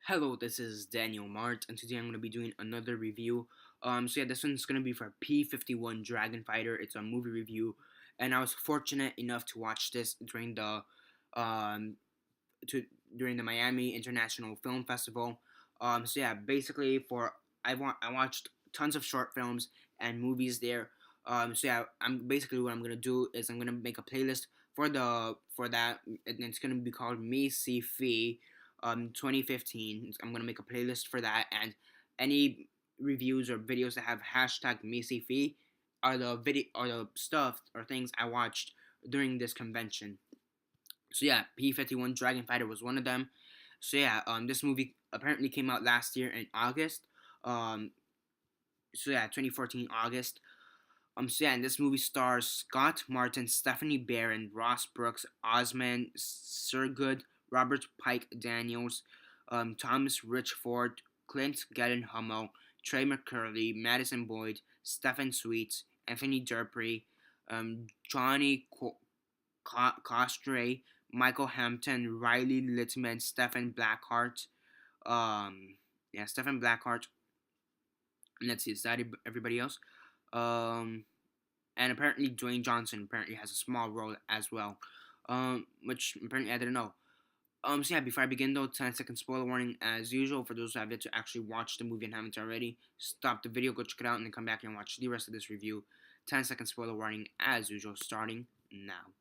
Hello, this is Daniel Mart, and today I'm going to be doing another review. This one's going to be for P-51 Dragon Fighter. It's a movie review, and I was fortunate enough to watch this um, to during the Miami International Film Festival. Basically, I watched tons of short films and movies there. I'm basically what I'm going to do is I'm going to make a playlist for that, and it's going to be called Me See Fee 2015. I'm gonna make a playlist for that, and any reviews or videos that have hashtag MeSeeFee are the stuff or things I watched during this convention. P-51 Dragon Fighter was one of them. This movie apparently came out last year in August. 2014 August. And this movie stars Scott Martin, Stephanie Barron, Ross Brooks, Osman Surgood, Robert Pike Daniels, Thomas Richford, Clint Gyllenhaal, Trey McCurley, Madison Boyd, Stephen Sweets, Anthony Dupree, Johnny Costre, Michael Hampton, Riley Littman, Stephen Blackheart. Stephen Blackheart. And let's see, is that everybody else? Um, and apparently Dwayne Johnson apparently has a small role as well, which apparently I didn't know. Before I begin though, 10-second spoiler warning as usual for those who have yet to actually watch the movie and haven't already. Stop the video, go check it out, and then come back and watch the rest of this review. 10-second spoiler warning as usual, starting now.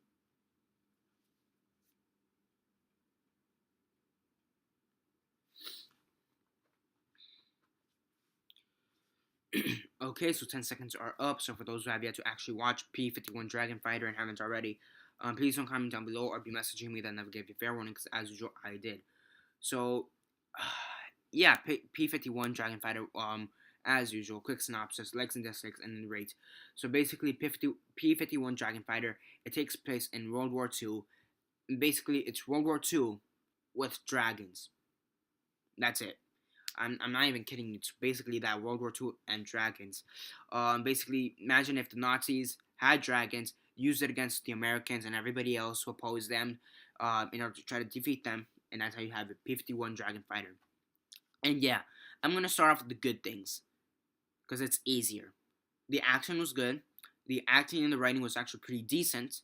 Okay, so 10 seconds are up. So for those who have yet to actually watch P-51 Dragon Fighter and haven't already, please don't comment down below or be messaging me that I never gave you fair warning, because as usual I did. So, P-51 Dragon Fighter. As usual, quick synopsis, likes and dislikes, and then rate. So basically, P-51 Dragon Fighter. It takes place in World War II. Basically, it's World War II with dragons. That's it. I'm not even kidding. It's basically that World War II and dragons. Basically, imagine if the Nazis had dragons, used it against the Americans and everybody else who opposed them, in order to try to defeat them, and that's how you have a P-51 Dragon Fighter. And yeah, I'm gonna start off with the good things because it's easier. The action was good. The acting and the writing was actually pretty decent.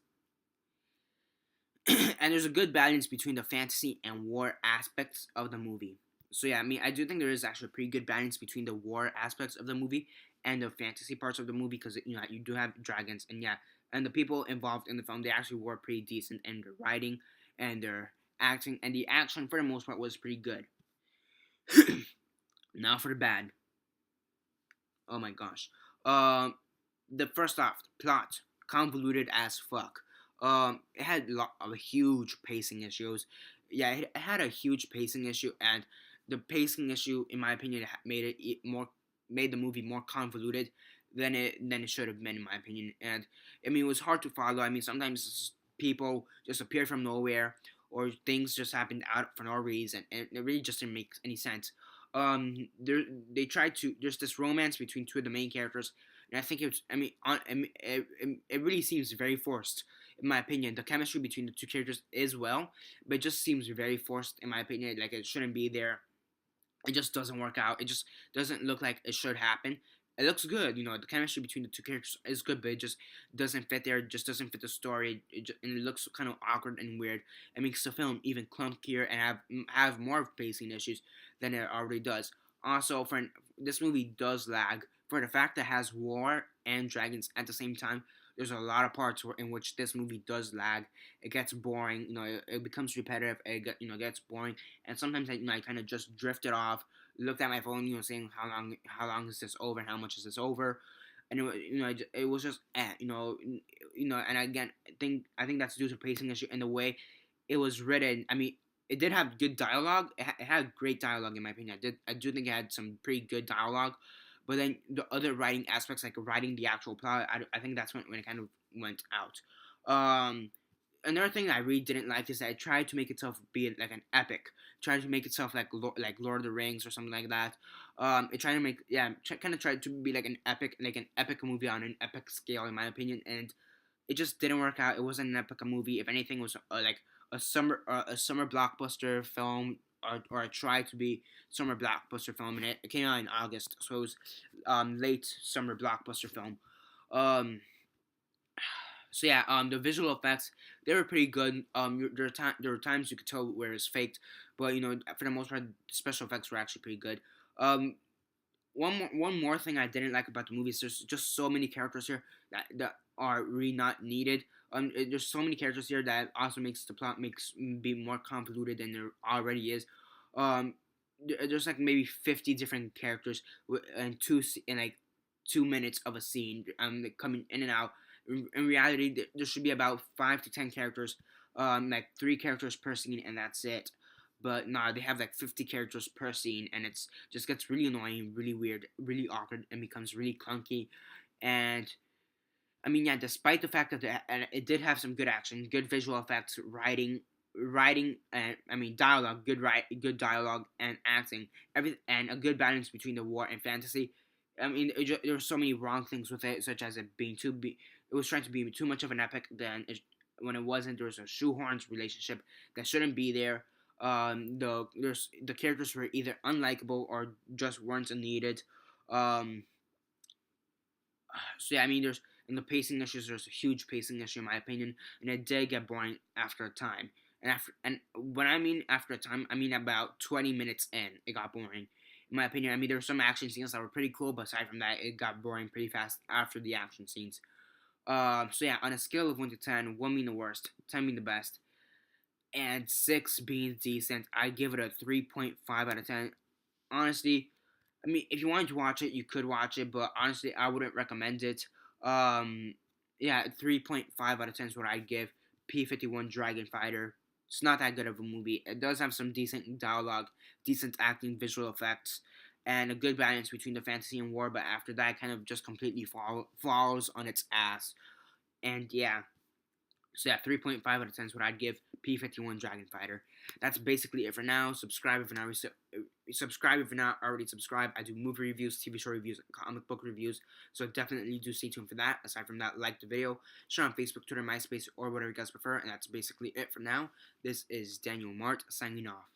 And there's a good balance between the fantasy and war aspects of the movie. I do think there is actually a pretty good balance between the war aspects of the movie and the fantasy parts of the movie, because you do have dragons, and the people involved in the film, they actually were pretty decent in their writing and their acting, and the action for the most part was pretty good. Now for the bad. Oh my gosh. The first off, plot convoluted as fuck. It had of huge pacing issues. It had a huge pacing issue, and the pacing issue, in my opinion, made the movie more convoluted than it should have been, in my opinion. And I mean, it was hard to follow. I mean, sometimes people just appeared from nowhere, or things just happened out for no reason, and it really just didn't make any sense. They tried to There's this romance between two of the main characters, and I think it's I mean, it really seems very forced, in my opinion. The chemistry between the two characters is well, but it just seems very forced, in my opinion. Like, it shouldn't be there. It just doesn't work out. It just doesn't look like it should happen. It looks good, the chemistry between the two characters is good, but it just doesn't fit there. It just doesn't fit the story, and it looks kind of awkward and weird. It makes the film even clunkier and have more pacing issues than it already does. Also, this movie does lag for the fact that it has war and dragons at the same time. There's a lot of parts in which this movie does lag. It gets boring. It becomes repetitive. Gets boring, and sometimes I kind of just drifted off, looked at my phone, saying how long is this over and how much is this over, and it was just and again, I think that's due to pacing issue and the way it was written. I mean, it did have good dialogue. It had great dialogue, in my opinion. I do think it had some pretty good dialogue, but then the other writing aspects, like writing the actual plot, I think that's when it kind of went out. Another thing I really didn't like is that it tried to make itself be like an epic, tried to make itself like Lord of the Rings or something like that. It tried to make kind of tried to be like an epic movie on an epic scale, in my opinion, and it just didn't work out. It wasn't an epic movie. If anything, it was like a summer blockbuster film, or tried to be summer blockbuster film, and it came out in August, so it was late summer blockbuster film. Um, so yeah, the visual effects, they were pretty good. There were times you could tell where it's faked, but for the most part, the special effects were actually pretty good. Um, one more thing I didn't like about the movie is there's just so many characters here that are really not needed. There's so many characters here that also makes the plot makes be more convoluted than there already is. Um, there's like maybe 50 different characters and in like 2 minutes of a scene. Like coming in and out. In reality, there should be about 5 to 10 characters. Like 3 characters per scene, and that's it. But nah, they have like 50 characters per scene, and it's just gets really annoying, really weird, really awkward, and becomes really clunky. And I mean, yeah, despite the fact that and it did have some good action, good visual effects, writing, and I mean dialogue, good dialogue and acting, and a good balance between the war and fantasy. I mean, there were so many wrong things with it, such as it being it was trying to be too much of an epic. When it wasn't, there was a shoehorns relationship that shouldn't be there. The characters were either unlikable or just weren't needed. Um, so yeah, I mean, there's in the pacing issues. There's a huge pacing issue in my opinion, and it did get boring after a time. And when I mean after a time, I mean about 20 minutes in, it got boring. In my opinion, I mean there were some action scenes that were pretty cool, but aside from that, it got boring pretty fast after the action scenes. So yeah, on a scale of 1 to 10, 1 being the worst, 10 being the best, and 6 being decent, I give it a 3.5 out of 10. Honestly, I mean, if you wanted to watch it, you could watch it, but honestly, I wouldn't recommend it. Um, yeah, 3.5 out of 10 is what I'd give P-51 Dragon Fighter. It's not that good of a movie. It does have some decent dialogue, decent acting, visual effects, and a good balance between the fantasy and war, but after that, it kind of just completely falls on its ass. And yeah, so yeah, 3.5 out of 10 is what I'd give P-51 Dragon Fighter. That's basically it for now. Subscribe if you're not already subscribed. I do movie reviews, TV show reviews, comic book reviews. So definitely do stay tuned for that. Aside from that, like the video, share on Facebook, Twitter, MySpace, or whatever you guys prefer. And that's basically it for now. This is Daniel Mart signing off.